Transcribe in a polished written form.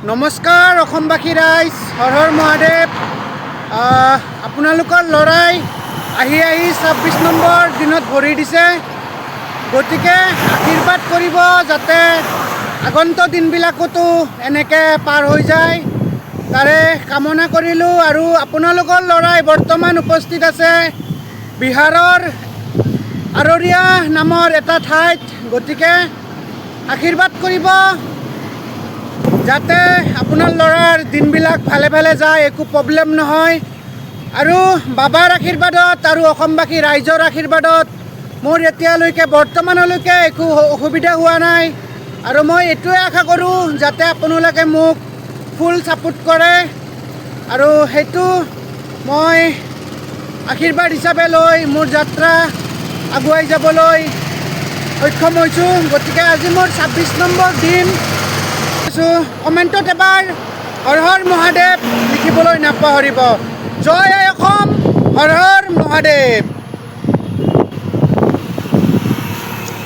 নমস্কাৰ অসমবাসী ৰাইজ, হৰ হৰ মহাদেৱ। আপোনালোকৰ ল'ৰাই আহি 26 নম্বৰ দিনত ভৰি দিছে। গতিকে আশীৰ্বাদ কৰিব যাতে আগন্তুক দিনবিলাকতো এনেকৈ পাৰ হৈ যায়, তাৰে কামনা কৰিলোঁ। আৰু আপোনালোকৰ ল'ৰাই বৰ্তমান উপস্থিত আছে বিহাৰৰ আৰৰিয়া নামৰ এটা ঠাইত। গতিকে আশীৰ্বাদ কৰিব যাতে আপোনাৰ ল'ৰাৰ দিনবিলাক ভালে ভালে যায়, একো প্ৰব্লেম নহয়। আৰু বাবাৰ আশীৰ্বাদত আৰু অসমবাসী ৰাইজৰ আশীৰ্বাদত মোৰ এতিয়ালৈকে বৰ্তমানলৈকে একো অসুবিধা হোৱা নাই। আৰু মই এইটোৱে আশা কৰোঁ যাতে আপোনালোকে মোক ফুল ছাপোৰ্ট কৰে, আৰু সেইটো মই আশীৰ্বাদ হিচাপে লৈ মোৰ যাত্ৰা আগুৱাই যাবলৈ সক্ষম হৈছোঁ। গতিকে আজি মোৰ 26 নম্বৰ দিন। কমেণ্টত এবাৰ হৰ হৰ মহাদেৱ লিখিবলৈ নাপাহৰিব। জয় আই অসম, হৰ হৰ মহাদেৱ।